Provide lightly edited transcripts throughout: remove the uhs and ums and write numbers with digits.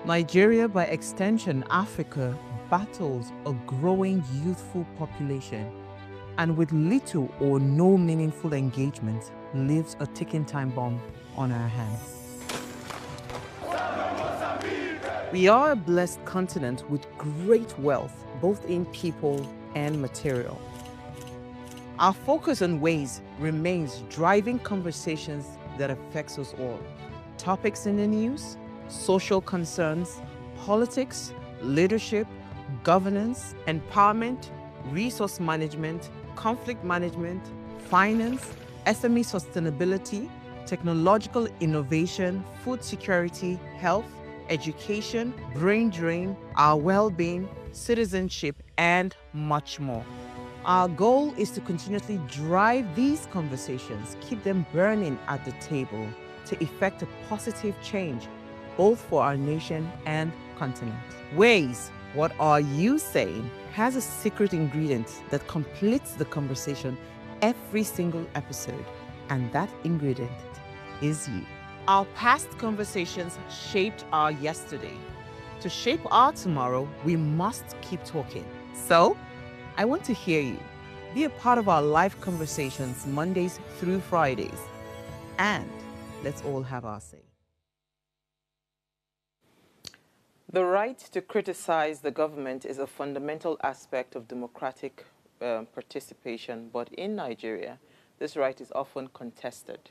Nigeria, by extension Africa, battles a growing youthful population and with little or no meaningful engagement lives a ticking time bomb on our hands. We are a blessed continent with great wealth, both in people and material. Our focus on ways remains driving conversations that affects us all. Topics in the news, social concerns, politics, leadership, governance, empowerment, resource management, conflict management, finance, SME sustainability, technological innovation, food security, health, education, brain drain, our well-being, citizenship, and much more. Our goal is to continuously drive these conversations, keep them burning at the table to effect a positive change, both for our nation and continent. Ways, what are you saying, has a secret ingredient that completes the conversation every single episode, and that ingredient is you. Our past conversations shaped our yesterday. To shape our tomorrow, we must keep talking. So, I want to hear you. Be a part of our live conversations Mondays through Fridays. And let's all have our say. The right to criticize the government is a fundamental aspect of democratic participation, but in Nigeria, this right is often contested.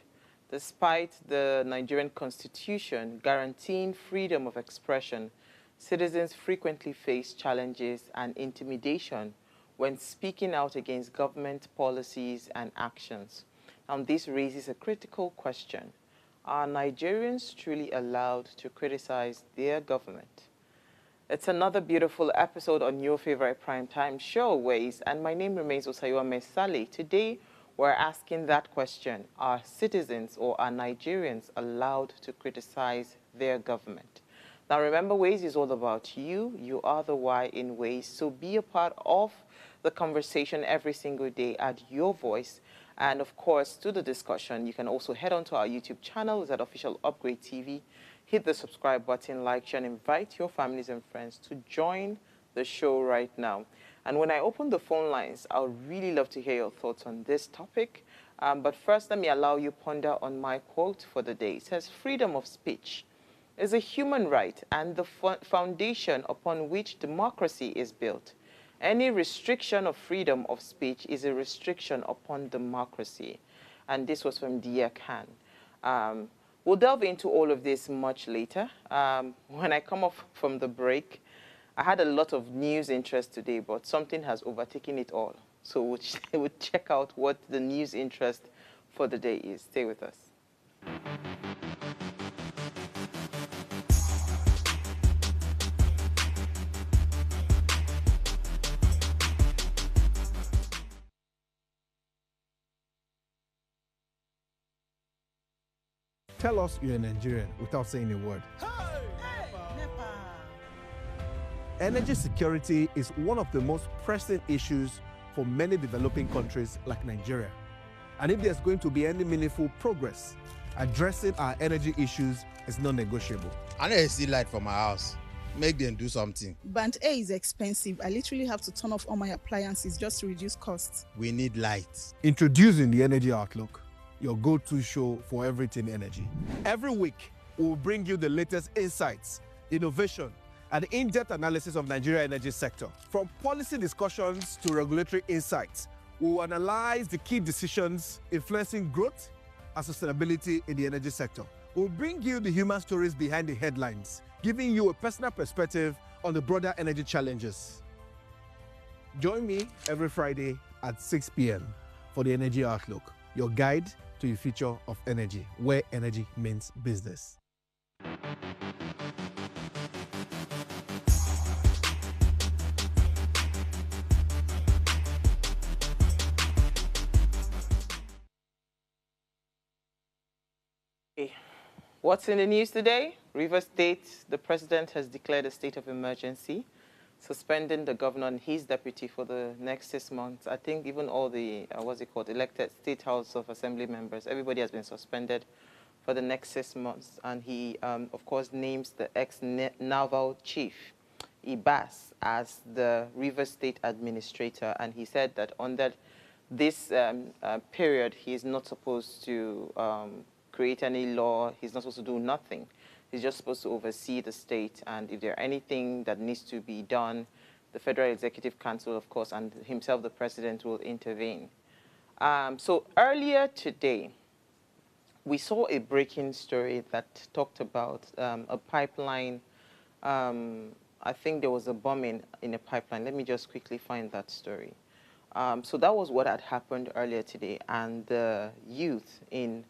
Despite the Nigerian constitution guaranteeing freedom of expression, citizens frequently face challenges and intimidation when speaking out against government policies and actions. This raises a critical question. Are Nigerians truly allowed to criticize their government? It's another beautiful episode on your favorite primetime show, Ways, and my name remains Osayiwa Mesale. Today, we're asking that question. Are citizens or are Nigerians allowed to criticize their government? Now, remember, Ways is all about you. You are the why in Ways, so be a part of the conversation every single day. Add your voice. And of course, to the discussion, you can also head on to our YouTube channel. It's at Official Upgrade TV. Hit the subscribe button, like, share, and invite your families and friends to join the show right now. And when I open the phone lines, I would really love to hear your thoughts on this topic. But first, let me allow you ponder on my quote for the day. It says, freedom of speech is a human right and the foundation upon which democracy is built. Any restriction of freedom of speech is a restriction upon democracy. And this was from Dia Khan. We'll delve into all of this much later. When I come off from the break, I had a lot of news interest today, but something has overtaken it all. So we'll check out what the news interest for the day is. Stay with us. Tell us you're a Nigerian without saying a word. Energy security is one of the most pressing issues for many developing countries like Nigeria. And if there's going to be any meaningful progress, addressing our energy issues is non-negotiable. I need to see light from my house. Make them do something. Band A is expensive. I literally have to turn off all my appliances just to reduce costs. We need light. Introducing the Energy Outlook, your go-to show for everything energy. Every week, we'll bring you the latest insights, innovation, and in-depth analysis of Nigeria's energy sector. From policy discussions to regulatory insights, we will analyze the key decisions influencing growth and sustainability in the energy sector. We'll bring you the human stories behind the headlines, giving you a personal perspective on the broader energy challenges. Join me every Friday at 6 p.m. for the Energy Outlook, your guide to the future of energy, where energy means business. What's in the news today? Rivers State, the president has declared a state of emergency, suspending the governor and his deputy for the next 6 months. I think even all the, elected State House of Assembly members, everybody has been suspended for the next 6 months. And he, of course, names the ex-naval chief, Ibas, as the Rivers State administrator. And he said that under this period, he is not supposed to create any law. He's not supposed to do nothing. He's just supposed to oversee the state. And if there's anything that needs to be done, the Federal Executive Council, of course, and himself, the president, will intervene. So earlier today, we saw a breaking story that talked about a pipeline. I think there was a bombing in a pipeline. Let me just quickly find that story. So that was what had happened earlier today, and the youth in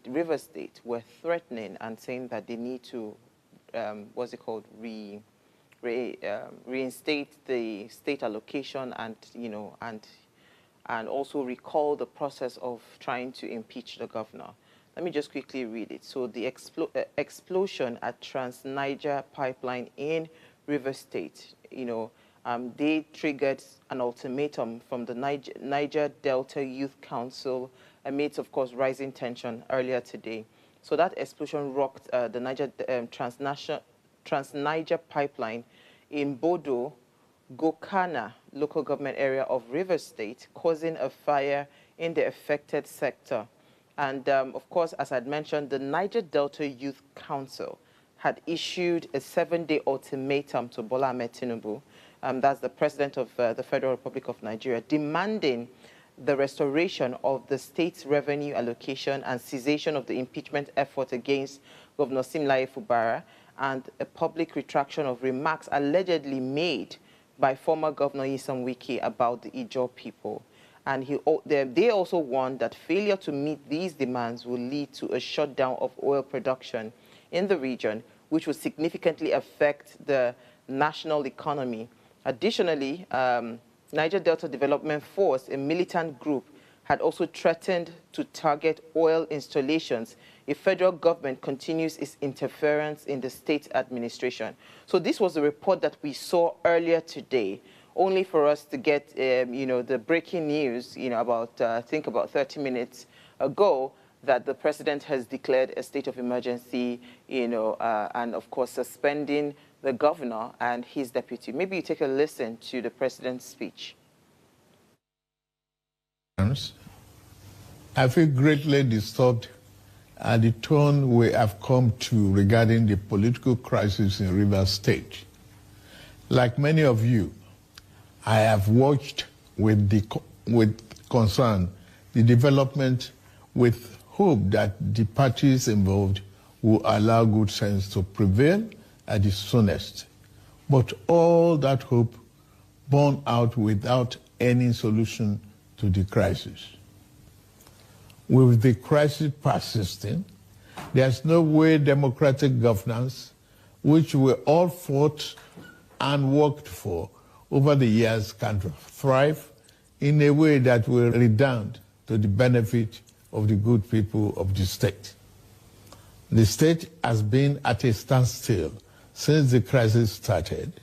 River State were threatening and saying that they need to, what's it called, reinstate the state allocation, and and also recall the process of trying to impeach the governor. Let me just quickly read it. So the explosion at Trans-Niger pipeline in River State, they triggered an ultimatum from the Niger Delta Youth Council amidst, of course, rising tension earlier today. So that explosion rocked the Niger Trans-Niger pipeline in Bodo, Gokana local government area of River State, causing a fire in the affected sector. And of course, as I'd mentioned, the Niger Delta Youth Council had issued a 7-day ultimatum to Bola Ahmed Tinubu, that's the president of the Federal Republic of Nigeria, demanding the restoration of the state's revenue allocation and cessation of the impeachment effort against Governor Simlaye Fubara, and a public retraction of remarks allegedly made by former Governor Nyesom Wike about the Ijaw people. And they also warned that failure to meet these demands will lead to a shutdown of oil production in the region, which will significantly affect the national economy. Additionally, Niger Delta Development Force, a militant group, had also threatened to target oil installations if federal government continues its interference in the state administration. So this was a report that we saw earlier today, only for us to get, the breaking news, about, I think about 30 minutes ago, that the president has declared a state of emergency, and of course suspending the governor and his deputy. Maybe you take a listen to the president's speech. I feel greatly disturbed at the tone we have come to regarding the political crisis in Rivers State. Like many of you, I have watched with concern the development, with hope that the parties involved will allow good sense to prevail at the soonest. But all that hope borne out without any solution to the crisis. With the crisis persisting, there's no way democratic governance, which we all fought and worked for over the years, can thrive in a way that will redound to the benefit of the good people of the state. The state has been at a standstill since the crisis started,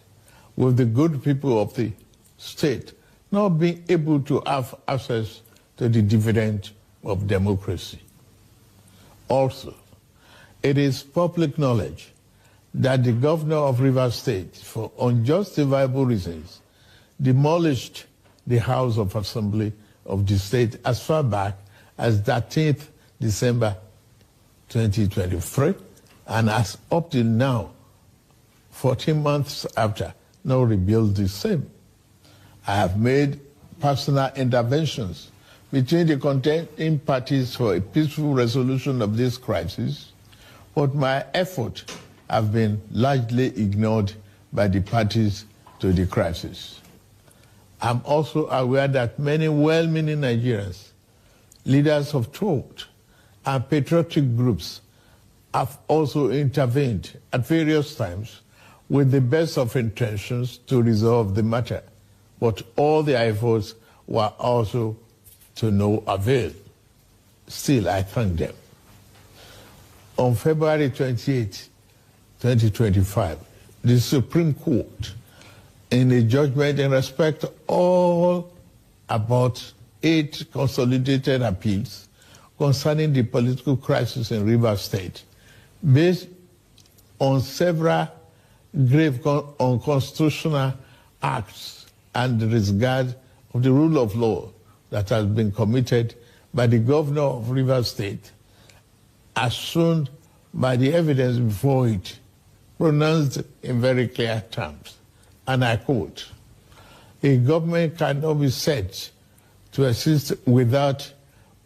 with the good people of the state not being able to have access to the dividend of democracy. Also, it is public knowledge that the governor of Rivers State, for unjustifiable reasons, demolished the House of Assembly of the state as far back as 13th December 2023, and as up till now, 14 months after, now rebuilt the same. I have made personal interventions between the contending parties for a peaceful resolution of this crisis, but my efforts have been largely ignored by the parties to the crisis. I'm also aware that many well-meaning Nigerians, leaders of thought, and patriotic groups have also intervened at various times with the best of intentions to resolve the matter, but all their efforts were also to no avail. Still, I thank them. On February 28, 2025, the Supreme Court, in a judgment in respect all about 8 consolidated appeals concerning the political crisis in Rivers State, based on several grave unconstitutional acts and the disregard of the rule of law that has been committed by the governor of Rivers State, as shown by the evidence before it, pronounced in very clear terms. And I quote, "A government cannot be said to exist without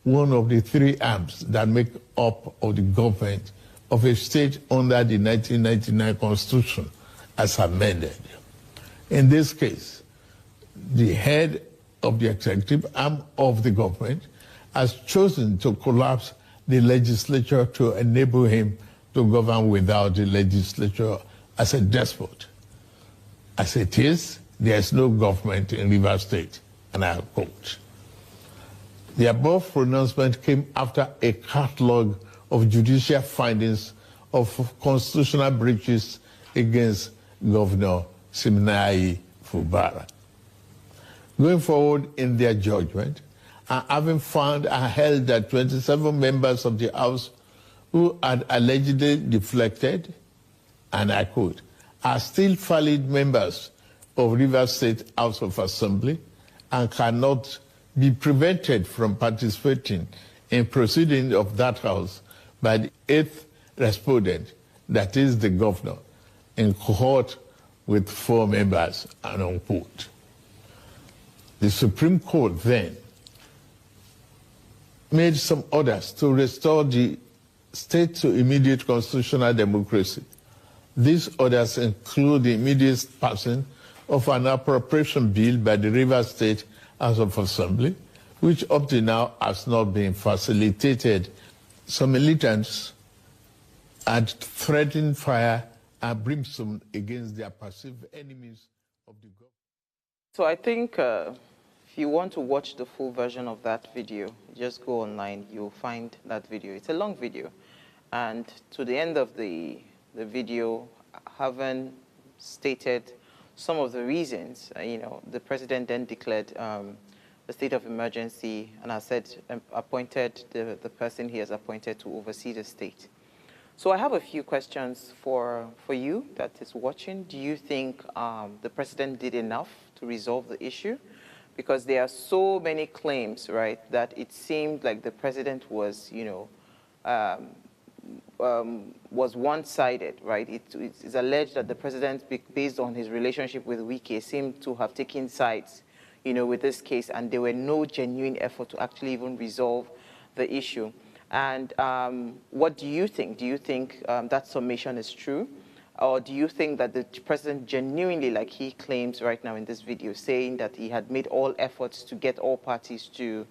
one of the three arms that make up of the government of a state under the 1999 Constitution as amended. In this case, the head of the executive arm of the government has chosen to collapse the legislature to enable him to govern without the legislature as a despot. As it is, there is no government in Rivers State," and I quote. The above pronouncement came after a catalogue of judicial findings of constitutional breaches against Governor Siminalayi Fubara. Going forward in their judgment, and having found and held that 27 members of the House who had allegedly deflected, and I quote, "are still valid members of Rivers State House of Assembly and cannot be prevented from participating in proceedings of that House by the eighth respondent, that is the governor, in cohort with 4 members," and unquote. The Supreme Court then made some orders to restore the state to immediate constitutional democracy. These orders include the immediate passing of an appropriation bill by the Rivers State House of Assembly, which up to now has not been facilitated. Some militants had threatened fire and brimstone against their perceived enemies of the government. So I think if you want to watch the full version of that video, just go online, you'll find that video. It's a long video. And to the end of the video, having stated some of the reasons, the president then declared a state of emergency, and I said appointed the person he has appointed to oversee the state. So I have a few questions for you that is watching. Do you think the president did enough to resolve the issue? Because there are so many claims, right, that it seemed like the president was, was one-sided, right? It's alleged that the president, based on his relationship with Wike, seemed to have taken sides, with this case, and there were no genuine effort to actually even resolve the issue. And what do you think? Do you think that summation is true? Or do you think that the president genuinely, like he claims right now in this video, saying that he had made all efforts to get all parties to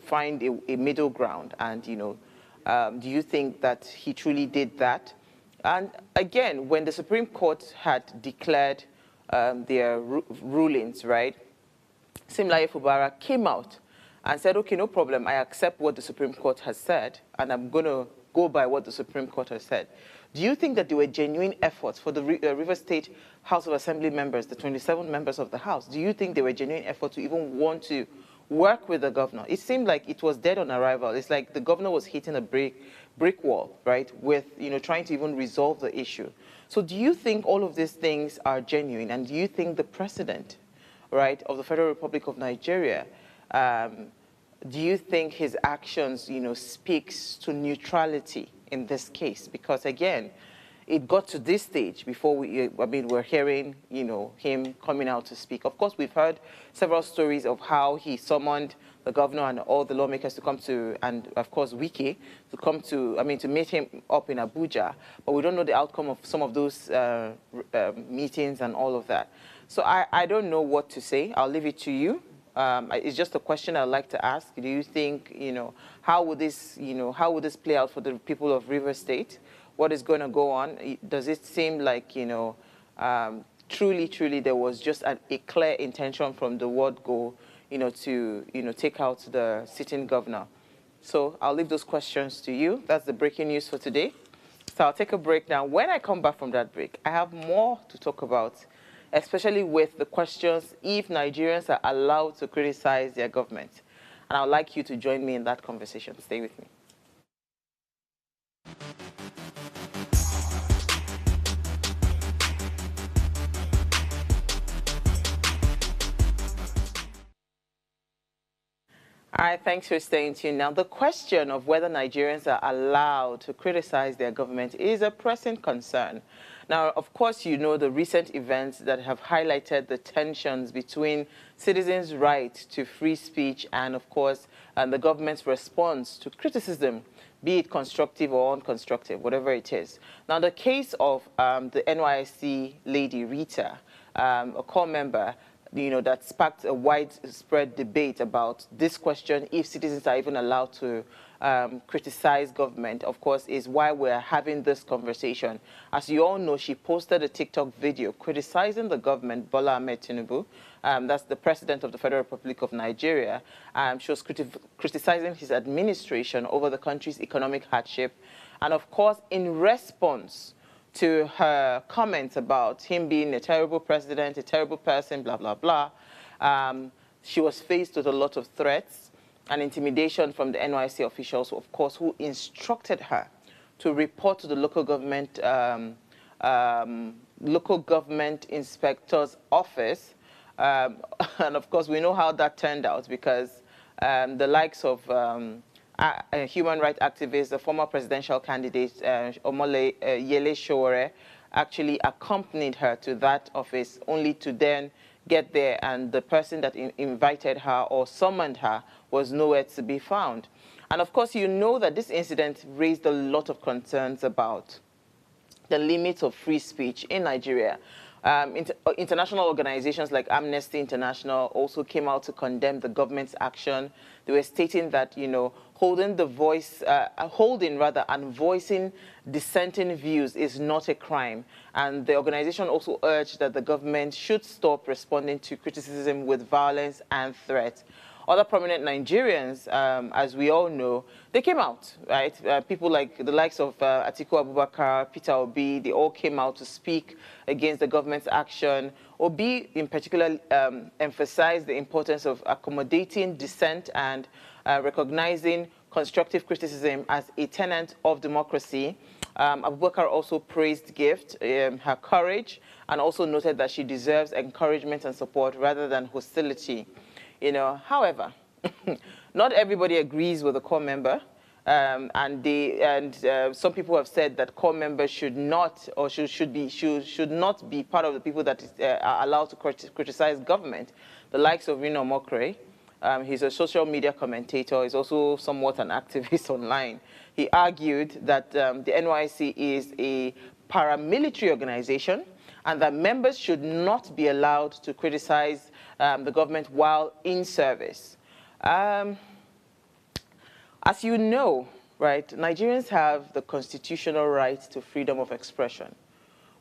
find a middle ground? And, do you think that he truly did that? And again, when the Supreme Court had declared their rulings, right, Siminalayi Fubara came out and said, okay, no problem, I accept what the Supreme Court has said, and I'm going to go by what the Supreme Court has said. Do you think that there were genuine efforts for the Rivers State House of Assembly members, the 27 members of the House? Do you think there were genuine efforts to even want to work with the governor? It seemed like it was dead on arrival. It's like the governor was hitting a brick wall, right, with, trying to even resolve the issue. So do you think all of these things are genuine? And do you think the president, right, of the Federal Republic of Nigeria, do you think his actions, speaks to neutrality in this case? Because again, it got to this stage before we're hearing, him coming out to speak. Of course, we've heard several stories of how he summoned the governor and all the lawmakers to come to, and of course, Wike, to come to, to meet him up in Abuja. But we don't know the outcome of some of those meetings and all of that. So I don't know what to say. I'll leave it to you. It's just a question I'd like to ask. Do you think, how would this play out for the people of Rivers State? What is going to go on? Does it seem like, truly there was just a clear intention from the word go, to, take out the sitting governor? So I'll leave those questions to you. That's the breaking news for today. So I'll take a break now. When I come back from that break, I have more to talk about, especially with the questions if Nigerians are allowed to criticize their government. And I'd like you to join me in that conversation. Stay with me. All right, thanks for staying tuned. Now, the question of whether Nigerians are allowed to criticize their government is a pressing concern. Now, of course, you know the recent events that have highlighted the tensions between citizens' right to free speech and, of course, the government's response to criticism, be it constructive or unconstructive, whatever it is. Now, the case of the NYSC lady Rita, a core member, that sparked a widespread debate about this question, if citizens are even allowed to criticize government, of course, is why we're having this conversation. As you all know, she posted a TikTok video criticizing the government, Bola Ahmed Tinubu, that's the president of the Federal Republic of Nigeria. She was criticizing his administration over the country's economic hardship. And of course, in response to her comments about him being a terrible president, a terrible person, blah, blah, blah, she was faced with a lot of threats and intimidation from the NYC officials, of course, who instructed her to report to the local government inspector's office. And of course, we know how that turned out, because the likes of a human rights activist, the former presidential candidate, Omole Yele Sowore, actually accompanied her to that office, only to then get there, and the person that invited her or summoned her was nowhere to be found. And of course, you know that this incident raised a lot of concerns about the limits of free speech in Nigeria. International organizations like Amnesty International also came out to condemn the government's action. They were stating that, holding and voicing dissenting views is not a crime. And the organization also urged that the government should stop responding to criticism with violence and threat. Other prominent Nigerians, as we all know, they came out, right? People like the likes of Atiku Abubakar, Peter Obi, they all came out to speak against the government's action. Obi, in particular, emphasized the importance of accommodating dissent and recognizing constructive criticism as a tenet of democracy. Abubakar also praised Gift, her courage, and also noted that she deserves encouragement and support rather than hostility. However, not everybody agrees with the core member, and some people have said that core members should not or should not be part of the people that are allowed to criticize government. The likes of Rino Mokre, he's a social media commentator. He's also somewhat an activist online. He argued that the NYC is a paramilitary organization, and that members should not be allowed to criticize the government while in service. As you know, right, Nigerians have the constitutional right to freedom of expression,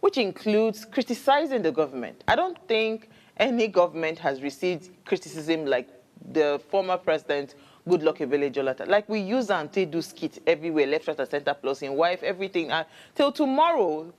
which includes criticizing the government. I don't think any government has received criticism like the former president, Goodluck Ebele Jonathan. Like, we use and they do skit everywhere, left, right, and center, plus in wife, everything. Till tomorrow,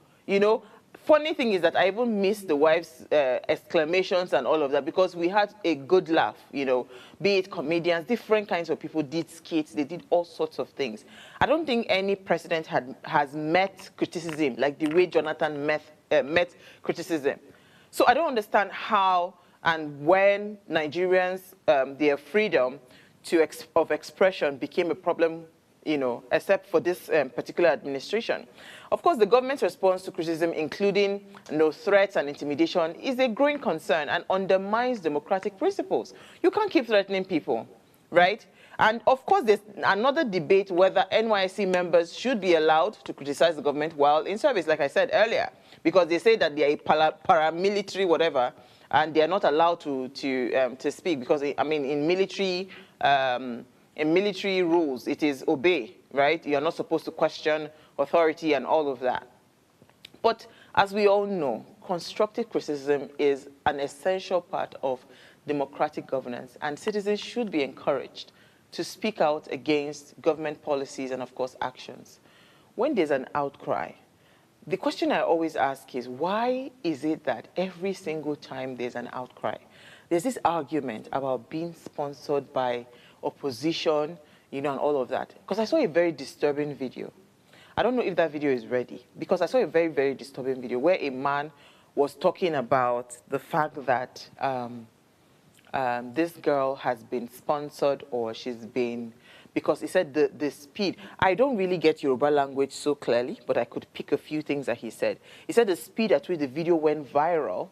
Funny thing is that I even missed the wife's exclamations and all of that, because we had a good laugh, be it comedians, different kinds of people did skits, they did all sorts of things. I don't think any president has met criticism like the way Jonathan met criticism. So I don't understand how and when Nigerians, their freedom of expression became a problem, except for this particular administration. Of course, the government's response to criticism, including threats and intimidation, is a growing concern and undermines democratic principles. You can't keep threatening people, right? And of course, there's another debate whether NYSC members should be allowed to criticize the government while in service, like I said earlier, because they say that they are paramilitary, whatever, and they are not allowed to speak, because, in military rules, it is obey, right? You're not supposed to question authority and all of that. But as we all know, constructive criticism is an essential part of democratic governance, and citizens should be encouraged to speak out against government policies and, of course, actions. When there's an outcry, the question I always ask is, why is it that every single time there's an outcry, there's this argument about being sponsored by opposition, you know, and all of that. Because I saw a very disturbing video. I don't know if that video is ready, because I saw a very, very disturbing video where a man was talking about the fact that this girl has been sponsored, or she's been, because he said the speed. I don't really get Yoruba language so clearly, but I could pick a few things that he said. He said the speed at which the video went viral,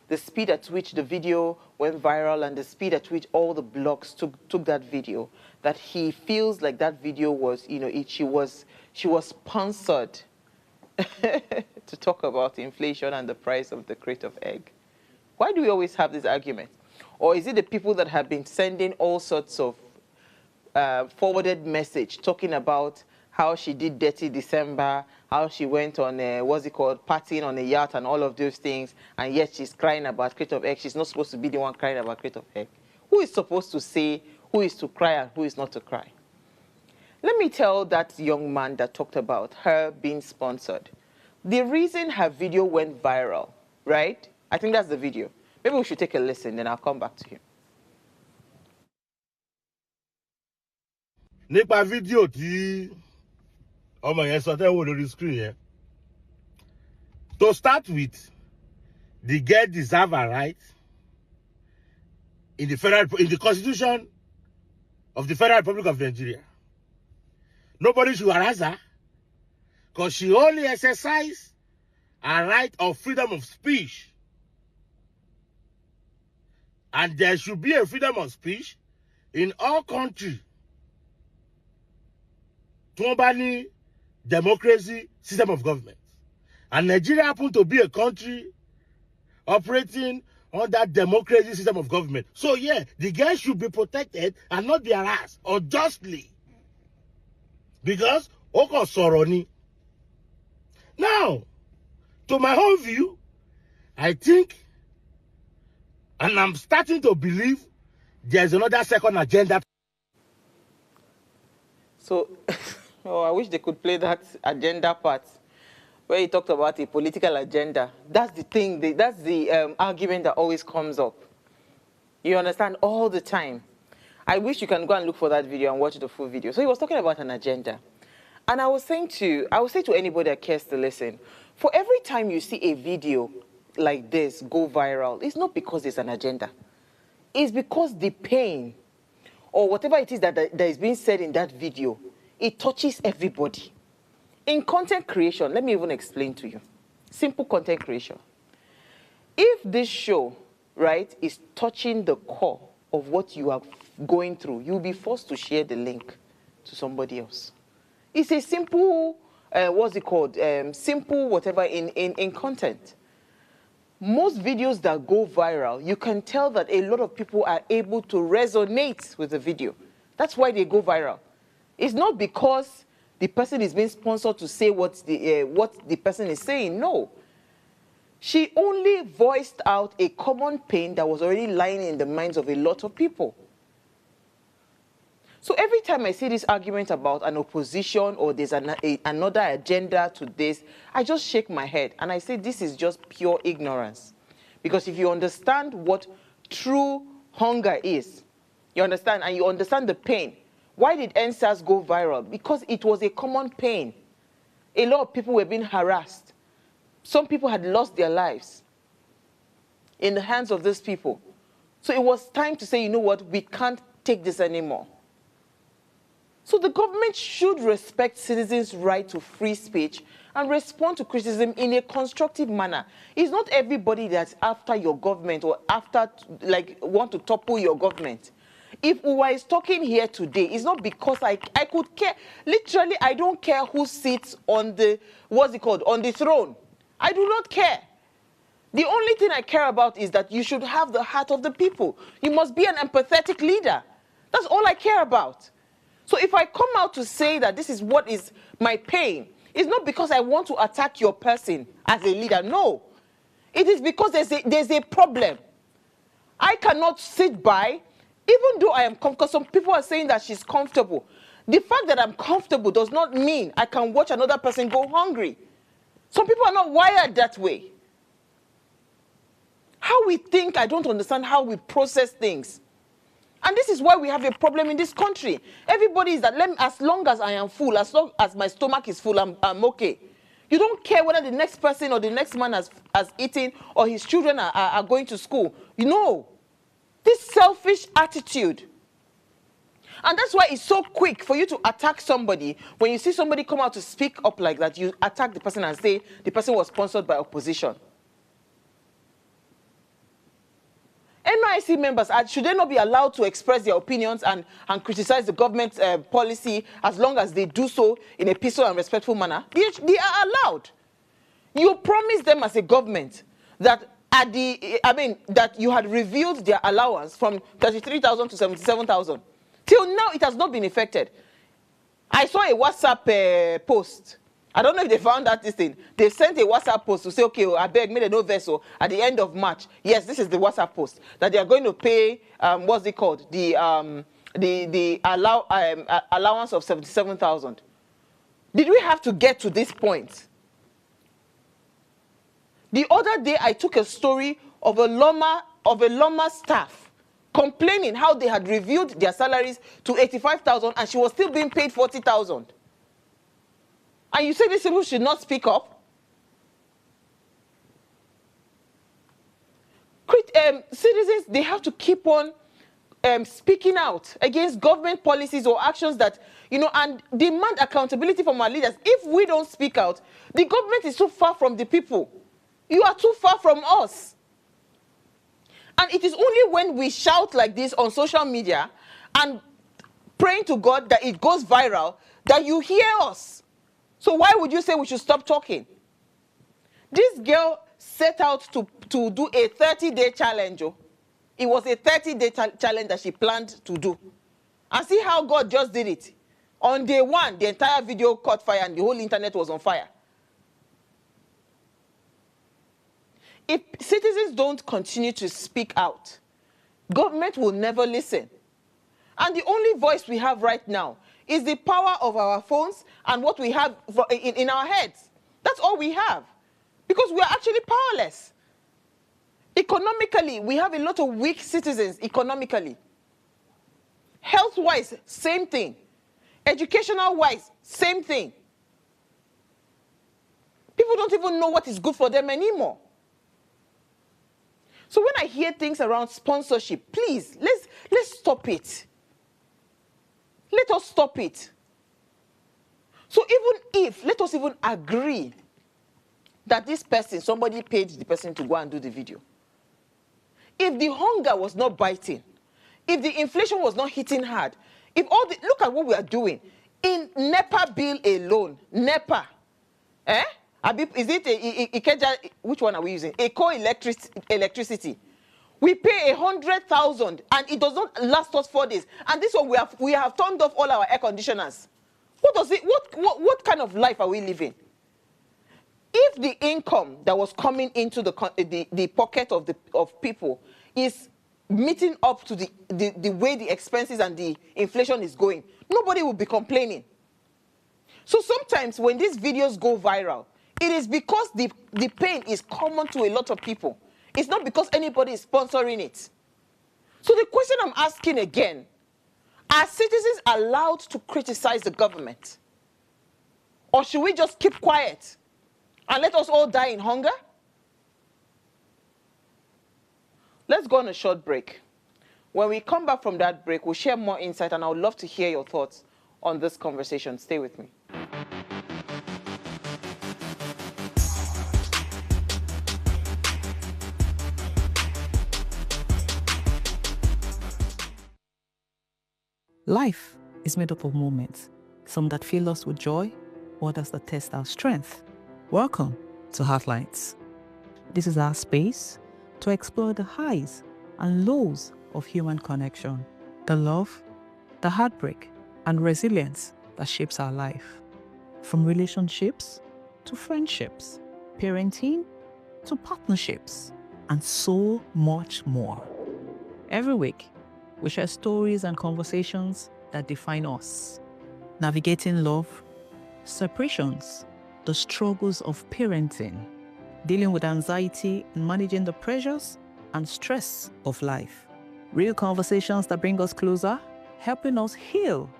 the speed at which the video went viral, and the speed at which all the blogs took that video, that he feels like that video was, you know, she was sponsored to talk about inflation and the price of the crate of egg. Why do we always have this argument? Or is it the people that have been sending all sorts of forwarded message talking about how she did Dirty December, how she went on partying on a yacht and all of those things, and yet she's crying about crate of egg. She's not supposed to be the one crying about crate of egg. Who is supposed to say who is to cry and who is not to cry? Let me tell that young man that talked about her being sponsored. The reason her video went viral, right? I think that's the video. Maybe we should take a listen, then I'll come back to him. Nípa fídíò tí ọmọ yẹn sọ tẹ́ wò lórí screen yẹn. To start with, the girl deserve a right in the Constitution of the Federal Republic of Nigeria. Nobody should harass her because she only exercised a right of freedom of speech. And there should be a freedom of speech in all countries. Tumbani democracy system of government. And Nigeria happened to be a country operating on that democracy system of government. So yeah, the girl should be protected and not be harassed unjustly. Because Oko Soroni. Now, to my own view, I think, and I'm starting to believe, there's another second agenda. So, oh, I wish they could play that agenda part where he talked about a political agenda. That's the thing, that's the argument that always comes up. You understand? All the time. I wish you can go and look for that video and watch the full video. So he was talking about an agenda. And I would say to anybody that cares to listen, for every time you see a video like this go viral, it's not because there's an agenda. It's because the pain or whatever it is that is being said in that video, it touches everybody. In content creation, let me even explain to you. Simple content creation. If this show, right, is touching the core of what you are going through, you'll be forced to share the link to somebody else. It's a simple, what's it called? Simple whatever in content. Most videos that go viral, you can tell that a lot of people are able to resonate with the video. That's why they go viral. It's not because the person is being sponsored to say what the person is saying. No. She only voiced out a common pain that was already lying in the minds of a lot of people. So every time I see this argument about an opposition or there's another agenda to this, I just shake my head and I say this is just pure ignorance. Because if you understand what true hunger is, you understand, and you understand the pain. Why did NSAS go viral? Because it was a common pain. A lot of people were being harassed. Some people had lost their lives in the hands of these people. So it was time to say, you know what, we can't take this anymore. So the government should respect citizens' right to free speech and respond to criticism in a constructive manner. It's not everybody that's after your government or after, like, want to topple your government. If Uwa is talking here today, it's not because I could care. Literally, I don't care who sits on the, what's it called, on the throne. I do not care. The only thing I care about is that you should have the heart of the people. You must be an empathetic leader. That's all I care about. So if I come out to say that this is what is my pain, it's not because I want to attack your person as a leader. No. It is because there's a problem. I cannot sit by, even though I am comfortable. Some people are saying that she's comfortable. The fact that I'm comfortable does not mean I can watch another person go hungry. Some people are not wired that way. How we think, I don't understand how we process things. And this is why we have a problem in this country. Everybody is that, as long as I am full, as long as my stomach is full, I'm okay. You don't care whether the next person or the next man has eaten or his children are going to school. You know, this selfish attitude. And that's why it's so quick for you to attack somebody. When you see somebody come out to speak up like that, you attack the person and say the person was sponsored by opposition. NYC members, should they not be allowed to express their opinions and criticize the government policy as long as they do so in a peaceful and respectful manner? They are allowed. You promised them as a government that that you had reviewed their allowance from 33,000 to 77,000. Till now, it has not been effected. I saw a WhatsApp post. I don't know if they found that this thing. They sent a WhatsApp post to say, okay, I beg, made a no vessel at the end of March. Yes, this is the WhatsApp post that they are going to pay. What's it called? The allowance of 77,000. Did we have to get to this point? The other day, I took a story of a Loma staff complaining how they had reviewed their salaries to 85,000 and she was still being paid 40,000. And you say these people should not speak up? Citizens, they have to keep on speaking out against government policies or actions that, and demand accountability from our leaders. If we don't speak out, the government is too far from the people. You are too far from us. And it is only when we shout like this on social media and praying to God that it goes viral that you hear us. So why would you say we should stop talking? This girl set out to do a 30-day challenge. It was a 30-day challenge that she planned to do. And see how God just did it. On day one, the entire video caught fire and the whole internet was on fire. If citizens don't continue to speak out, government will never listen. And the only voice we have right now is the power of our phones and what we have in our heads. That's all we have. Because we are actually powerless. Economically, we have a lot of weak citizens economically. Health-wise, same thing. Educational-wise, same thing. People don't even know what is good for them anymore. So when I hear things around sponsorship, please, let's stop it. Let us stop it. So let us even agree that this person, somebody paid the person to go and do the video. If the hunger was not biting, if the inflation was not hitting hard, look at what we are doing. In NEPA bill alone, NEPA, is it which one are we using? Electricity. We pay 100,000 and it does not last us 4 days. And this one we have turned off all our air conditioners. What kind of life are we living? If the income that was coming into the pocket of people is meeting up to the way the expenses and the inflation is going, nobody will be complaining. So sometimes when these videos go viral, it is because the pain is common to a lot of people. It's not because anybody is sponsoring it. So the question I'm asking again, are citizens allowed to criticize the government? Or should we just keep quiet and let us all die in hunger? Let's go on a short break. When we come back from that break, we'll share more insight and I would love to hear your thoughts on this conversation. Stay with me. Life is made up of moments, some that fill us with joy, others that test our strength. Welcome to Heartlines. This is our space to explore the highs and lows of human connection, the love, the heartbreak, and resilience that shapes our life. From relationships to friendships, parenting to partnerships, and so much more. Every week, we share stories and conversations that define us, navigating love, separations, the struggles of parenting, dealing with anxiety and managing the pressures and stress of life. Real conversations that bring us closer, helping us heal,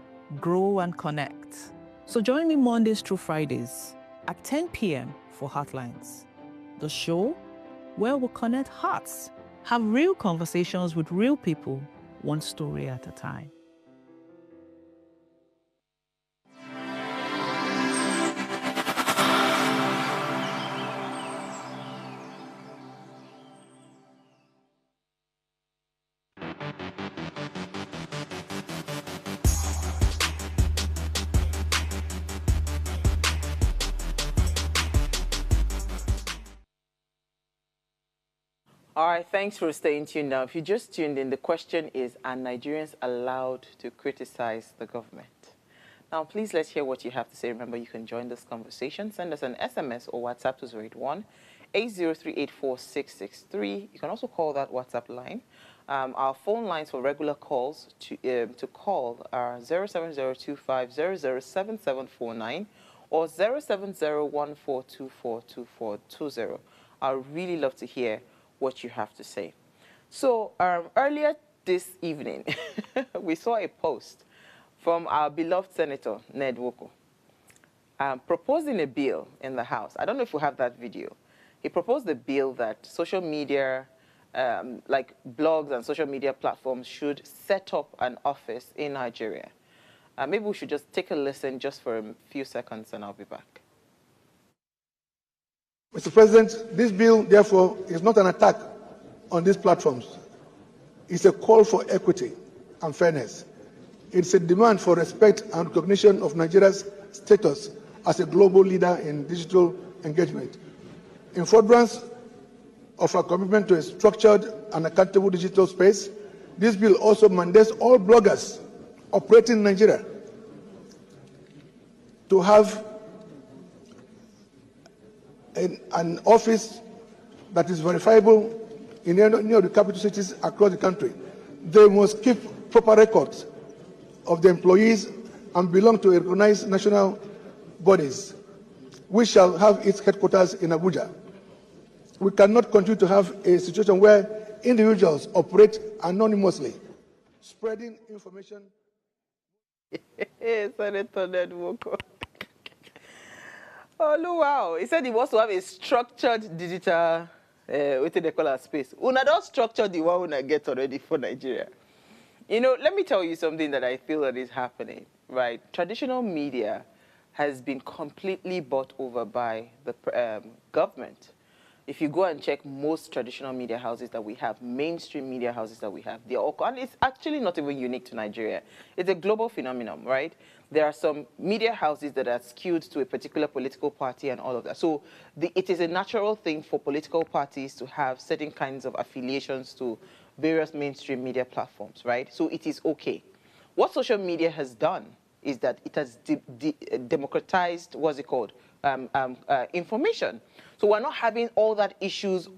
grow, and connect. So join me Mondays through Fridays at 10 p.m. for Heartlines, the show where we connect hearts, have real conversations with real people, one story at a time. All right, thanks for staying tuned. Now, if you just tuned in, the question is, are Nigerians allowed to criticize the government? Now, please let's hear what you have to say. Remember, you can join this conversation. Send us an SMS or WhatsApp to 081-803-84663. You can also call that WhatsApp line. Our phone lines for regular calls to call are 07025007749 or 07014242420. I really love to hear what you have to say. So earlier this evening, we saw a post from our beloved Senator, Ned Nwoko, proposing a bill in the House. I don't know if we have that video. He proposed a bill that social media, like blogs and social media platforms, should set up an office in Nigeria. Maybe we should just take a listen just for a few seconds and I'll be back. Mr. President, this bill, therefore, is not an attack on these platforms. It's a call for equity and fairness. It's a demand for respect and recognition of Nigeria's status as a global leader in digital engagement. In furtherance of our commitment to a structured and accountable digital space, this bill also mandates all bloggers operating in Nigeria to have an office that is verifiable in any of the capital cities across the country. They must keep proper records of the employees and belong to recognized national bodies, which shall have its headquarters in Abuja. We cannot continue to have a situation where individuals operate anonymously, spreading information. Senator Ned Nwoko. Oh, wow. He said he wants to have a structured digital, what they call a space. Una don't structure the one una get already for Nigeria. You know, let me tell you something that I feel that is happening, right? Traditional media has been completely bought over by the government. If you go and check most traditional media houses that we have, mainstream media houses that we have, they're all, and it's actually not even unique to Nigeria. It's a global phenomenon, right? There are some media houses that are skewed to a particular political party and all of that. So it is a natural thing for political parties to have certain kinds of affiliations to various mainstream media platforms, right? So it is okay. What social media has done is that it has democratized, what's it called, information. So we're not having all that issues.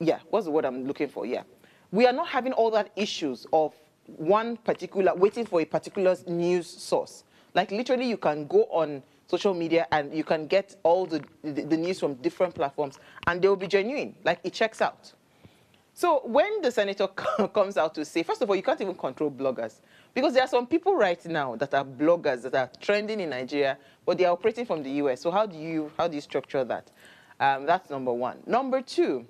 Yeah, what's the word I'm looking for? Yeah. We are not having all that issues of one particular, waiting for a particular news source. Like literally you can go on social media and you can get all the news from different platforms and they will be genuine, like it checks out. So when the senator comes out to say, first of all, you can't even control bloggers because there are some people right now that are bloggers that are trending in Nigeria, but they are operating from the US. So how do you structure that? That's number one. Number two,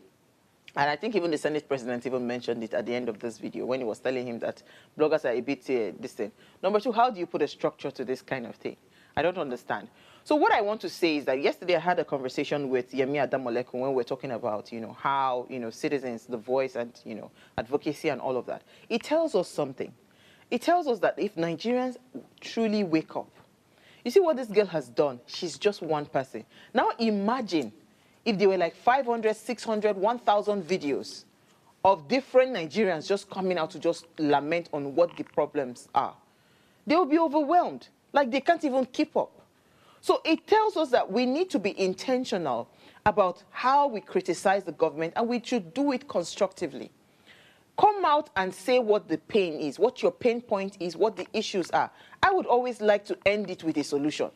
and I think even the Senate president even mentioned it at the end of this video when he was telling him that bloggers are a bit distant. Number two, how do you put a structure to this kind of thing? I don't understand. So what I want to say is that yesterday I had a conversation with Yemi Adamolekun when we were talking about, how, citizens, the voice and, advocacy and all of that. It tells us something. It tells us that if Nigerians truly wake up, you see what this girl has done? She's just one person. Now imagine if there were like 500, 600, 1,000 videos of different Nigerians just coming out to just lament on what the problems are. They will be overwhelmed. Like they can't even keep up. So it tells us that we need to be intentional about how we criticize the government, and we should do it constructively. Come out and say what the pain is, what your pain point is, what the issues are. I would always like to end it with a solution.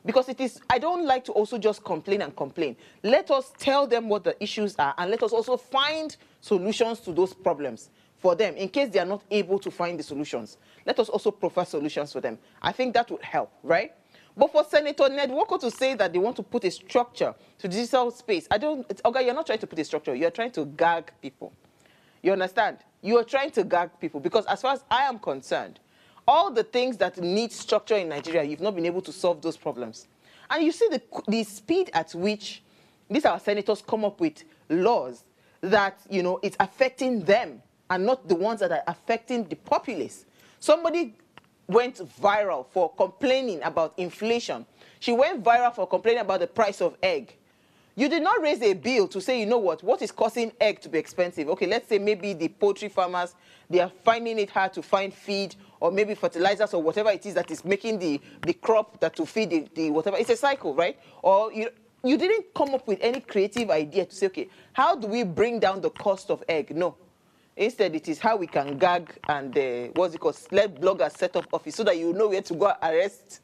Because I don't like to also just complain and complain. Let us tell them what the issues are, and let us also find solutions to those problems. for them in case they are not able to find the solutions. Let us also provide solutions for them. I think that would help, right? But for Senator Ned Walker to say that they want to put a structure to digital space, you're not trying to put a structure. You're trying to gag people. You understand? You are trying to gag people because as far as I am concerned, all the things that need structure in Nigeria, you've not been able to solve those problems. And you see the speed at which these our senators come up with laws that, it's affecting them and not the ones that are affecting the populace. Somebody went viral for complaining about inflation. She went viral for complaining about the price of egg. You did not raise a bill to say, what is causing egg to be expensive? Okay, let's say maybe the poultry farmers, they are finding it hard to find feed or maybe fertilizers or whatever it is that is making the crop that to feed the whatever. It's a cycle, right? Or you didn't come up with any creative idea to say, okay, how do we bring down the cost of egg? No. Instead, it is how we can gag and, let bloggers set up office so that you know where to go arrest,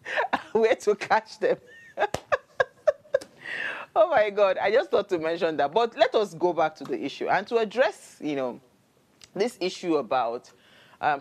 where to catch them. Oh, my God. I just thought to mention that. But let us go back to the issue. And to address, this issue about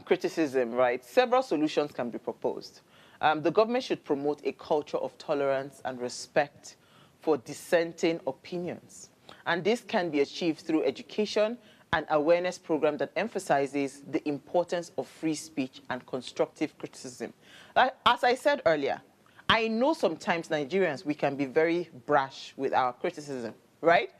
criticism, right, several solutions can be proposed. The government should promote a culture of tolerance and respect for dissenting opinions. And this can be achieved through education and awareness program that emphasizes the importance of free speech and constructive criticism. As I said earlier, I know sometimes Nigerians, we can be very brash with our criticism, right?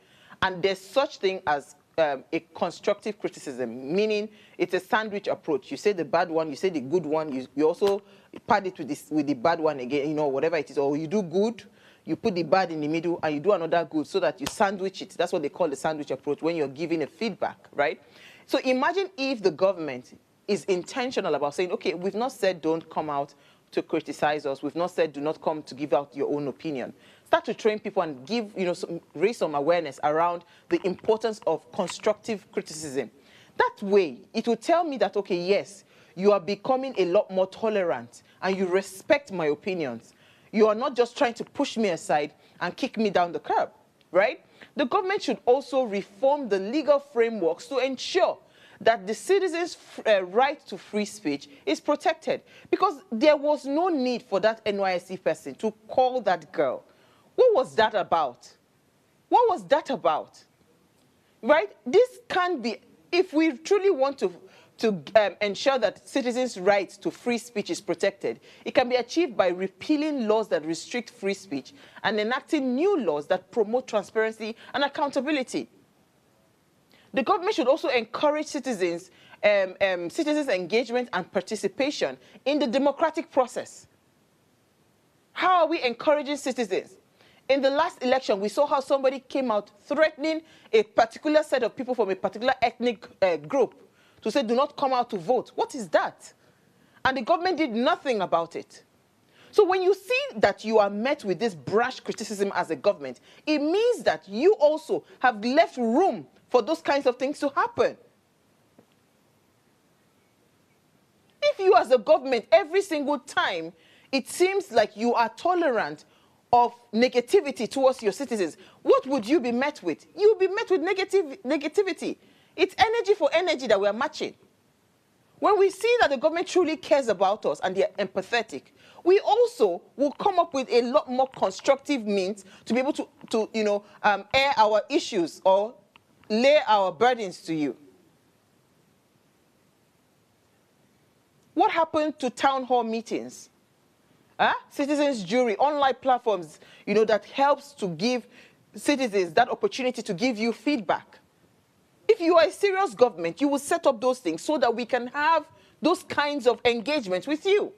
And there's such thing as a constructive criticism, meaning it's a sandwich approach. You say the bad one, you say the good one, you also pad it with the bad one again, whatever it is. Or you do good, you put the bad in the middle, and you do another good so that you sandwich it. That's what they call the sandwich approach when you're giving a feedback, right? So imagine if the government is intentional about saying, okay, we've not said don't come out to criticize us. We've not said do not come to give out your own opinion. Start to train people and give, raise some awareness around the importance of constructive criticism. That way, it will tell me that, okay, yes, you are becoming a lot more tolerant and you respect my opinions. You are not just trying to push me aside and kick me down the curb, right? The government should also reform the legal frameworks to ensure that the citizens' right to free speech is protected. Because there was no need for that NYSC person to call that girl. What was that about? What was that about? Right? This can't be, if we truly want to ensure that citizens' rights to free speech is protected, it can be achieved by repealing laws that restrict free speech and enacting new laws that promote transparency and accountability. The government should also encourage citizens' engagement and participation in the democratic process. How are we encouraging citizens? In the last election, we saw how somebody came out threatening a particular set of people from a particular ethnic group to say, do not come out to vote. What is that? And the government did nothing about it. So when you see that you are met with this brash criticism as a government, it means that you also have left room for those kinds of things to happen. If you as a government, every single time, it seems like you are tolerant of negativity towards your citizens, what would you be met with? You will be met with negativity. It's energy for energy that we are matching. When we see that the government truly cares about us and they are empathetic, we also will come up with a lot more constructive means to be able to air our issues or lay our burdens to you. What happened to town hall meetings? Citizens' jury, online platforms, that helps to give citizens that opportunity to give you feedback. If you are a serious government, you will set up those things so that we can have those kinds of engagements with you.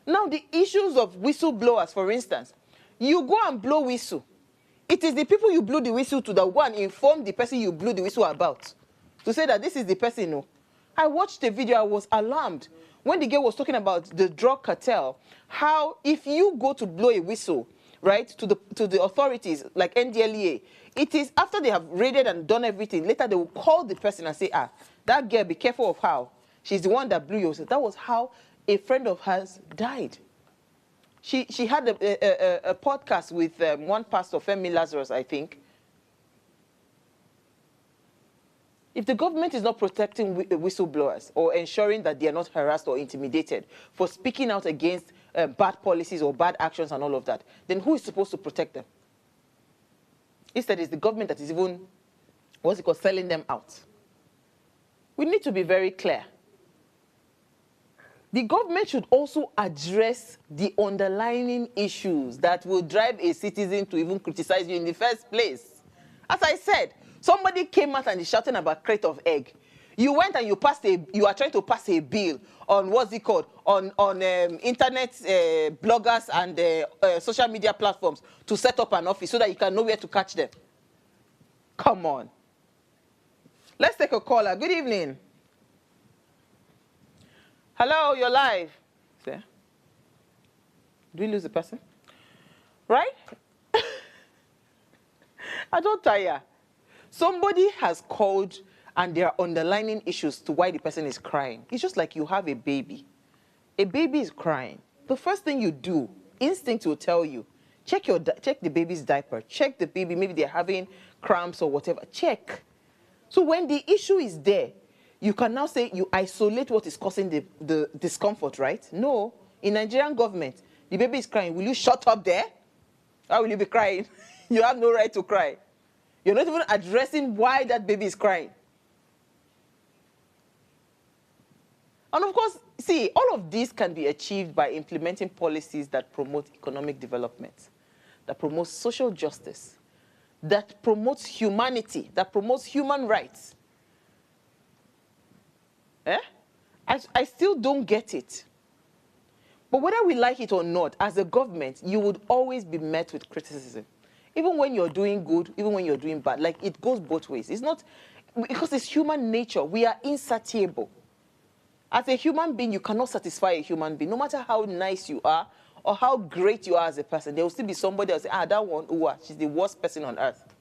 Now, the issues of whistleblowers, for instance, you go and blow whistle. It is the people you blew the whistle to that one inform the person you blew the whistle about to say that this is the person. No. I watched the video, I was alarmed when the girl was talking about the drug cartel, how if you go to blow a whistle, right, to the authorities like NDLEA, it is after they have raided and done everything, later they will call the person and say, that girl, be careful of how. She's the one that blew you. So that was how a friend of hers died. She had a podcast with one pastor, Femi Lazarus, I think. If the government is not protecting whistleblowers or ensuring that they are not harassed or intimidated for speaking out against bad policies or bad actions and all of that, then who is supposed to protect them? Instead, it's the government that is even, what's it called, selling them out. We need to be very clear. The government should also address the underlying issues that will drive a citizen to even criticize you in the first place. As I said, somebody came out and is shouting about crate of egg. You went and you are trying to pass a bill on, what's it called, on internet bloggers and social media platforms to set up an office so that you can know where to catch them. Come on. Let's take a caller. Good evening. Hello, you're live. Sir? Do we lose the person? Right? I don't tire. Somebody has called and there are underlying issues to why the person is crying. It's just like you have a baby. A baby is crying. The first thing you do, instinct will tell you, check the baby's diaper, check the baby, maybe they're having cramps or whatever, check. So when the issue is there, you can now say you isolate what is causing the discomfort, right? No. In Nigerian government, the baby is crying. Will you shut up there? Or will you be crying? You have no right to cry. You're not even addressing why that baby is crying. And of course, see, all of this can be achieved by implementing policies that promote economic development, that promotes social justice, that promotes humanity, that promotes human rights. I still don't get it. But whether we like it or not, as a government, you would always be met with criticism. Even when you're doing good, even when you're doing bad. Like, it goes both ways. It's not, because it's human nature. We are insatiable. As a human being, you cannot satisfy a human being. No matter how nice you are or how great you are as a person, there will still be somebody else say, that one, she's the worst person on earth.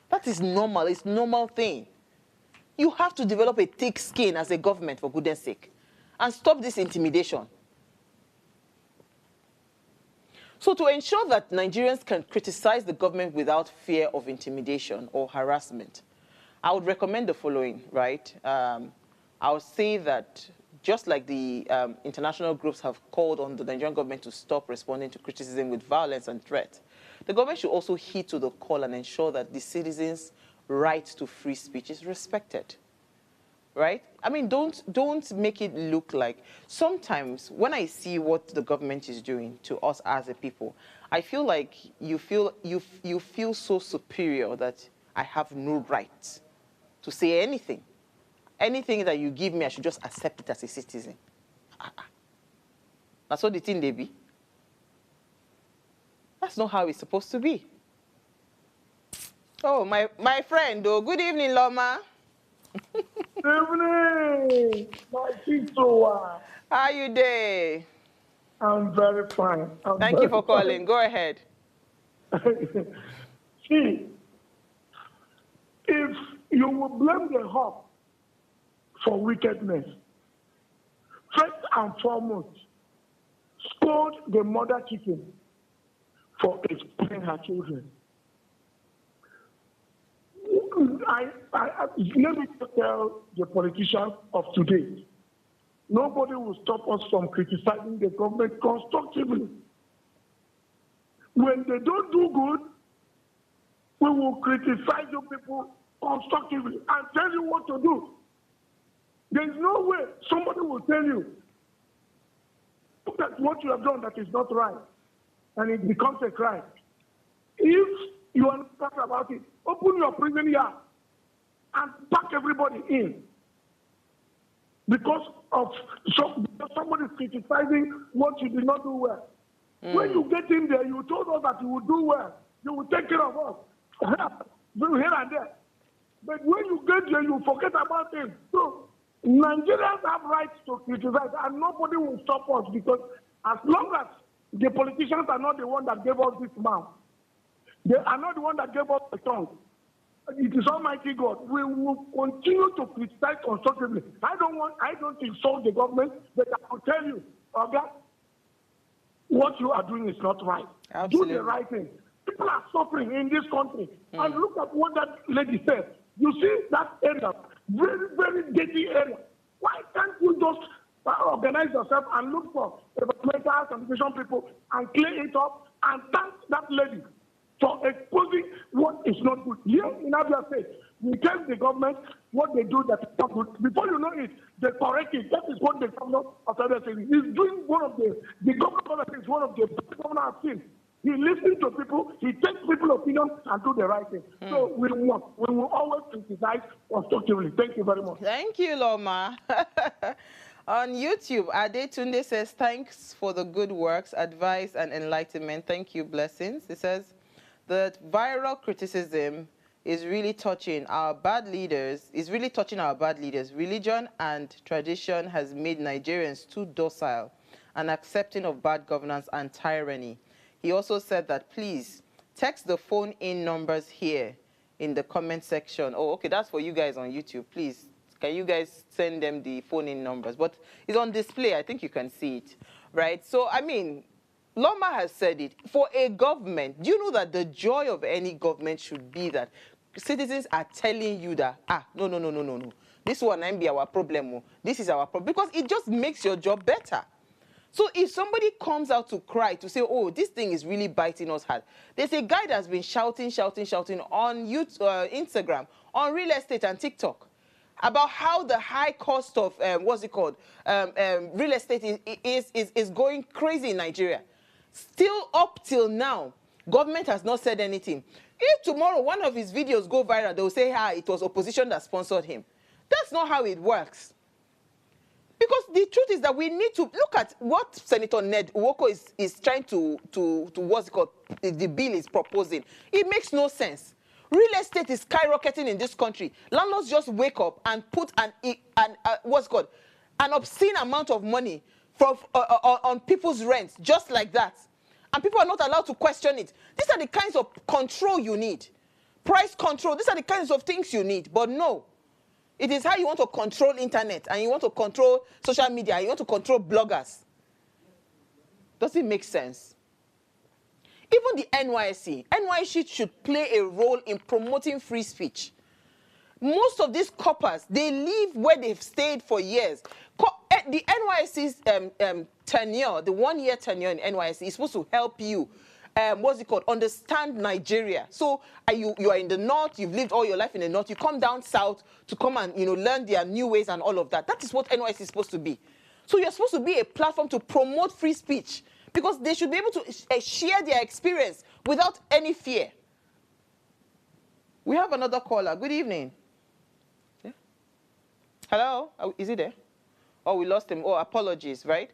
That is normal. It's a normal thing. You have to develop a thick skin as a government, for goodness sake, and stop this intimidation. So to ensure that Nigerians can criticize the government without fear of intimidation or harassment, I would recommend the following, right? I would say that just like the international groups have called on the Nigerian government to stop responding to criticism with violence and threat, the government should also heed to the call and ensure that the citizens' right to free speech is respected, right? I mean, don't make it look like, sometimes when I see what the government is doing to us as a people, I feel like you feel so superior that I have no right to say anything. Anything that you give me, I should just accept it as a citizen. That's what the thing they be. That's not how it's supposed to be. Oh, my friend, oh, good evening, Loma. Evening, my sister. How you doing? I'm very fine. Thank you for calling. Go ahead. See, if you will blame the hawk for wickedness, first and foremost, scold the mother chicken for exploiting her children. Let me tell the politicians of today, nobody will stop us from criticizing the government constructively. When they don't do good, we will criticize you people constructively and tell you what to do. There's no way somebody will tell you that what you have done that is not right, and it becomes a crime. If you are not talking about it, open your prison yard and pack everybody in. Because somebody is criticizing what you did not do well. When you get in there, you told us that you would do well. You will take care of us. Here and there. But when you get there, you forget about it. So Nigerians have rights to criticize, and nobody will stop us, because as long as the politicians are not the one that gave us this mouth, they are not the one that gave us the tongue. It is Almighty God. We will continue to criticize constructively. I don't insult the government, but I will tell you, okay, what you are doing is not right. Absolutely. Do the right thing. People are suffering in this country. And look at what that lady said. You see that area, very, very dirty area. Why can't you just organize yourself and look for environmental sanitation people and clean it up and thank that lady for exposing what is not good? Here in Abia State, we tell the government what they do that is not good. Before you know it, they correct it. That is what the governor of Abia State is doing. The governor of Abia State is one of the best governors I've seen. He listens to people, he takes people's opinion and do the right thing. So we will always criticize constructively. Thank you very much. Thank you, Loma. On YouTube, Adetunde says, thanks for the good works, advice, and enlightenment. Thank you, blessings. It says, the viral criticism is really touching our bad leaders, Religion and tradition has made Nigerians too docile and accepting of bad governance and tyranny. He also said that, please, text the phone-in numbers here in the comment section. Oh, okay, that's for you guys on YouTube. Please, can you guys send them the phone-in numbers? But it's on display. I think you can see it, right? So, I mean, Loma has said it. For a government, do you know that the joy of any government should be that citizens are telling you that, no. This one might be our problem. This is our problem. Because it just makes your job better. So if somebody comes out to cry, to say, oh, this thing is really biting us hard. There's a guy that's been shouting on YouTube, Instagram, on real estate and TikTok about how the high cost of, real estate is going crazy in Nigeria. Still up till now, government has not said anything. If tomorrow one of his videos go viral, they will say, it was opposition that sponsored him. That's not how it works. Because the truth is that we need to look at what Senator Ned Nwoko is trying to the bill is proposing. It makes no sense. Real estate is skyrocketing in this country. Landlords just wake up and put an obscene amount of money on people's rents, just like that. And people are not allowed to question it. These are the kinds of control you need. Price control, these are the kinds of things you need. But no. It is how you want to control internet, and you want to control social media, and you want to control bloggers. Does it make sense? Even the NYSC should play a role in promoting free speech. Most of these coppers, they live where they've stayed for years. The NYSC's tenure, the 1-year tenure in NYSC is supposed to help you understand Nigeria. So you are in the north, you've lived all your life in the north, you come down south to come and learn their new ways and all of that. That is what NYC is supposed to be. So you're supposed to be a platform to promote free speech because they should be able to share their experience without any fear. We have another caller. Good evening. Yeah? Hello? Is he there? Oh, we lost him. Oh, apologies, right?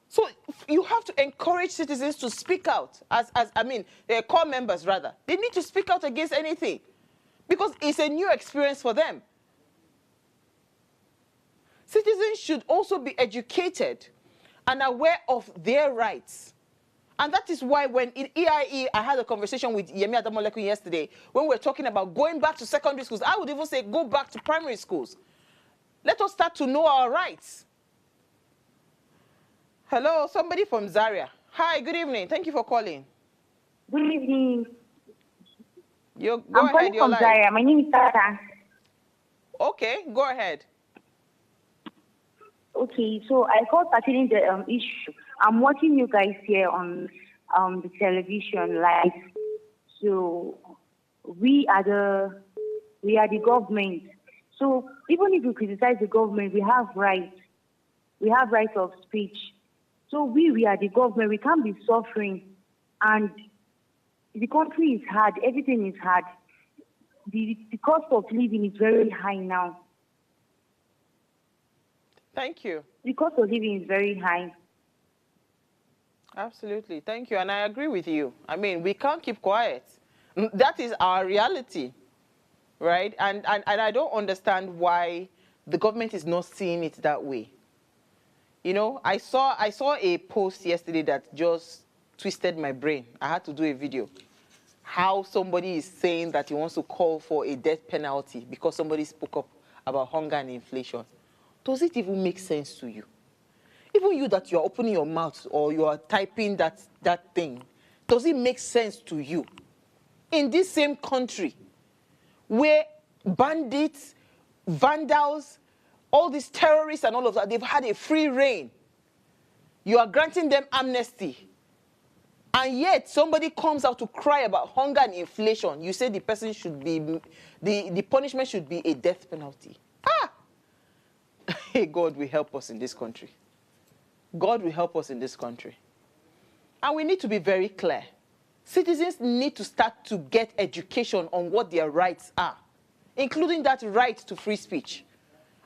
So you have to encourage citizens to speak out, core members rather. They need to speak out against anything because it's a new experience for them. Citizens should also be educated and aware of their rights. And that is why when in EIE, I had a conversation with Yemi Adamolekun yesterday, when we were talking about going back to secondary schools, I would even say go back to primary schools. Let us start to know our rights. Hello, somebody from Zaria. Hi, good evening. Thank you for calling. Good evening. Go I'm ahead, calling from Zaria. My name is Tata. Okay, go ahead. Okay, so I called pertaining the issue. I'm watching you guys here on the television live. So we are the government. So even if you criticize the government, we have rights. We have rights of speech. So we are the government. We can't be suffering. And the country is hard. Everything is hard. The cost of living is very high now. Thank you. The cost of living is very high. Absolutely. Thank you. And I agree with you. I mean, we can't keep quiet. That is our reality, right? And I don't understand why the government is not seeing it that way. I saw a post yesterday that just twisted my brain. I had to do a video. How somebody is saying that he wants to call for a death penalty because somebody spoke up about hunger and inflation. Does it even make sense to you? Even you that you're opening your mouth or you are typing that thing, does it make sense to you? In this same country where bandits, vandals, all these terrorists and all of that, they've had a free reign. You are granting them amnesty. And yet somebody comes out to cry about hunger and inflation. You say the person should be, the punishment should be a death penalty. Hey, God will help us in this country. God will help us in this country. And we need to be very clear. Citizens need to start to get education on what their rights are, including that right to free speech.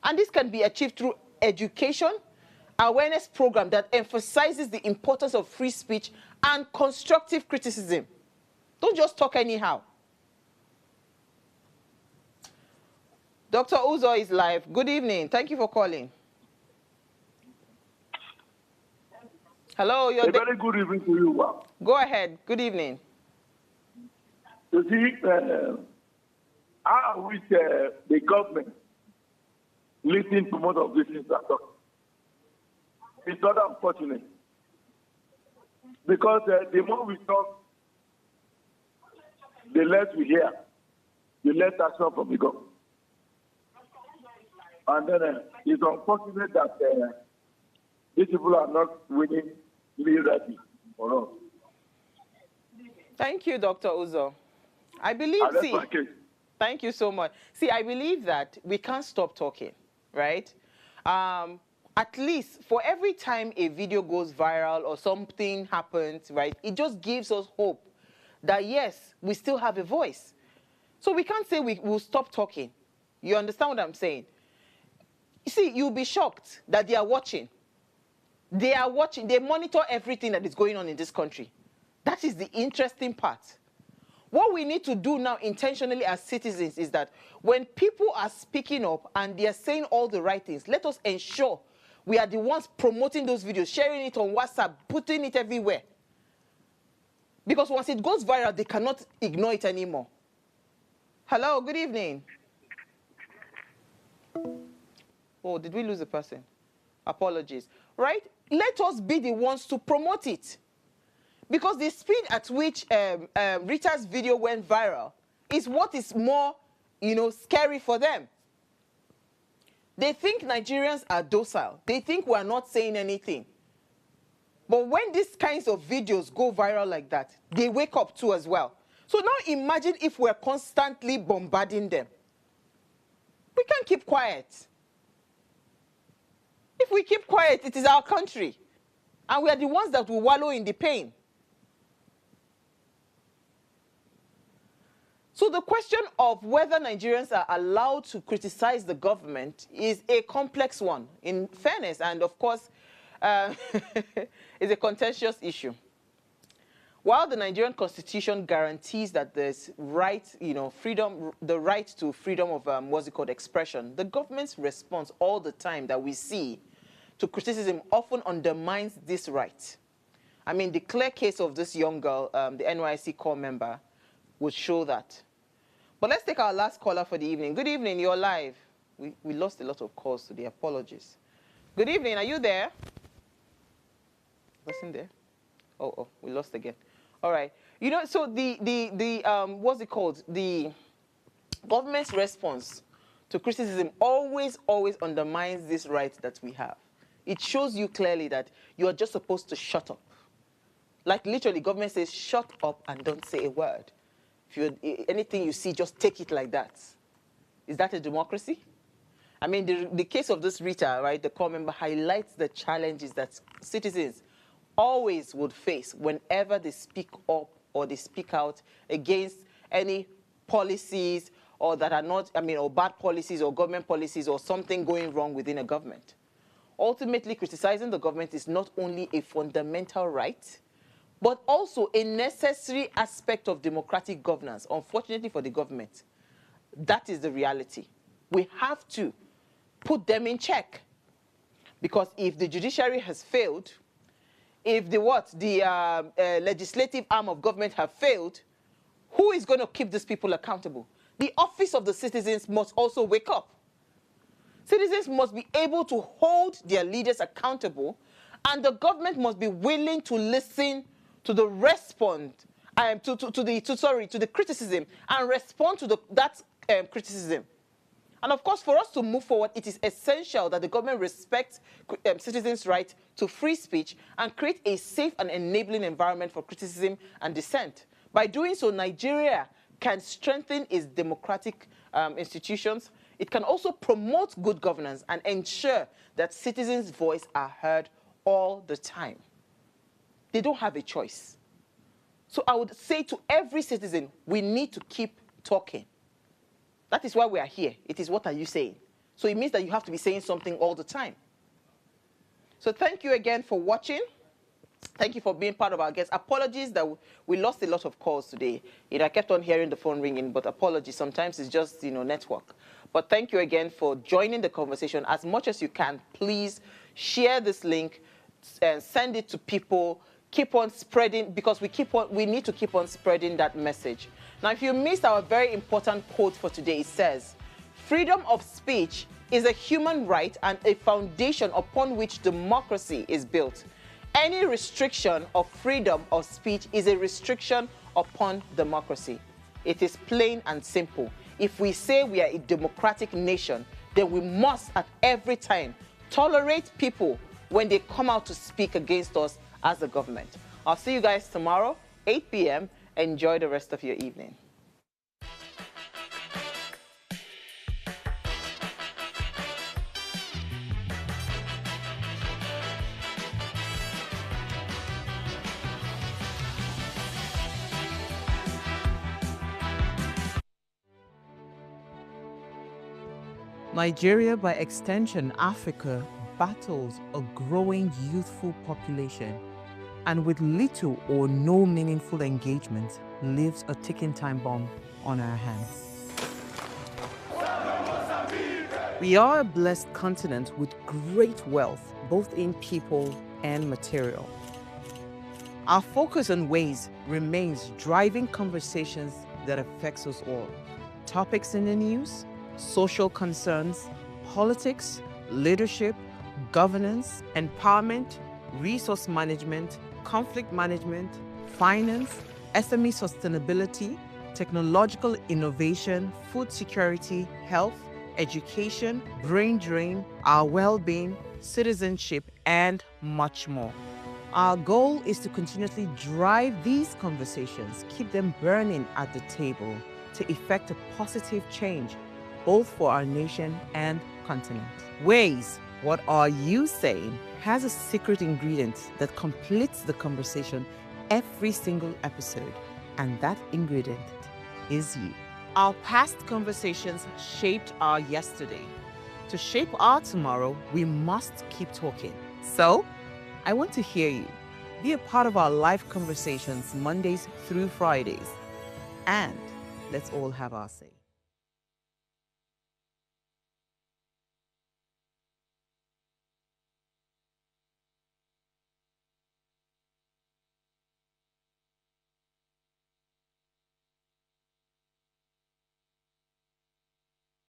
And this can be achieved through education, awareness program that emphasizes the importance of free speech and constructive criticism. Don't just talk anyhow. Dr. Uzo is live. Good evening. Thank you for calling. Hello. A very good evening to you. Wow. Go ahead. Good evening. You see, I wish the government listen to most of these things that talk. It's not unfortunate. Because the more we talk, the less we hear, the less action from the government. And then it's unfortunate that these people are not winning ready for us. Thank you, Dr. Uzo. I believe, thank you so much. See, I believe that we can't stop talking, right? At least for every time a video goes viral or something happens, right, it just gives us hope that, yes, we still have a voice. So we can't say we will stop talking. You understand what I'm saying? You see, you'll be shocked that they are watching. They are watching. They monitor everything that is going on in this country. That is the interesting part. What we need to do now intentionally as citizens is that when people are speaking up and they are saying all the right things, let us ensure we are the ones promoting those videos, sharing it on WhatsApp, putting it everywhere. Because once it goes viral, they cannot ignore it anymore. Hello, good evening. Oh, did we lose a person? Apologies. Right? Let us be the ones to promote it. Because the speed at which Rita's video went viral is what is more, scary for them. They think Nigerians are docile. They think we're not saying anything. But when these kinds of videos go viral like that, they wake up too as well. So now imagine if we're constantly bombarding them. We can't keep quiet. If we keep quiet, it is our country. And we are the ones that will wallow in the pain. So the question of whether Nigerians are allowed to criticize the government is a complex one, in fairness, and of course, is a contentious issue. While the Nigerian Constitution guarantees that there's right, freedom, the right to freedom of expression, the government's response all the time that we see to criticism often undermines this right. I mean, the clear case of this young girl, the NYSC core member, would show that. But let's take our last caller for the evening. Good evening, you're live. We lost a lot of calls today, apologies. Good evening, are you there? Wasn't there? Oh, we lost again. All right. So what's it called? The government's response to criticism always undermines this right that we have. It shows you clearly that you are just supposed to shut up. Like literally, government says, shut up and don't say a word. Anything you see, just take it like that. Is that a democracy? I mean, the case of this Rita, right, the core member, highlights the challenges that citizens always would face whenever they speak up or they speak out against any policies or that are not, or bad policies or government policies or something going wrong within a government. Ultimately, criticizing the government is not only a fundamental right, but also a necessary aspect of democratic governance, unfortunately for the government. That is the reality. We have to put them in check. Because if the judiciary has failed, if the legislative arm of government have failed, who is going to keep these people accountable? The office of the citizens must also wake up. Citizens must be able to hold their leaders accountable, and the government must be willing to listen to the to the criticism and respond to that criticism. And of course, for us to move forward, it is essential that the government respects citizens' right to free speech and create a safe and enabling environment for criticism and dissent. By doing so, Nigeria can strengthen its democratic institutions. It can also promote good governance and ensure that citizens' voices are heard all the time. They don't have a choice. So I would say to every citizen, we need to keep talking. That is why we are here. It is what are you saying? So it means that you have to be saying something all the time. So thank you again for watching. Thank you for being part of our guests. Apologies that we lost a lot of calls today. I kept on hearing the phone ringing, but apologies. Sometimes it's just, network. But thank you again for joining the conversation. As much as you can, please share this link and send it to people. Keep on spreading, because we need to keep on spreading that message. Now, if you missed our very important quote for today, it says, "Freedom of speech is a human right and a foundation upon which democracy is built. Any restriction of freedom of speech is a restriction upon democracy." It is plain and simple. If we say we are a democratic nation, then we must at every time tolerate people when they come out to speak against us as a government. I'll see you guys tomorrow, 8 p.m. Enjoy the rest of your evening. Nigeria, by extension Africa, battles a growing youthful population, and with little or no meaningful engagement, lives a ticking time bomb on our hands. We are a blessed continent with great wealth, both in people and material. Our focus on ways remains driving conversations that affects us all. Topics in the news, social concerns, politics, leadership, governance, empowerment, resource management, conflict management, finance, SME sustainability, technological innovation, food security, health, education, brain drain, our well-being, citizenship, and much more. Our goal is to continuously drive these conversations, keep them burning at the table to effect a positive change, both for our nation and continent. Ways, what are you saying, has a secret ingredient that completes the conversation every single episode, and that ingredient is you. Our past conversations shaped our yesterday. To shape our tomorrow, we must keep talking. So, I want to hear you. Be a part of our live conversations Mondays through Fridays. And let's all have our say.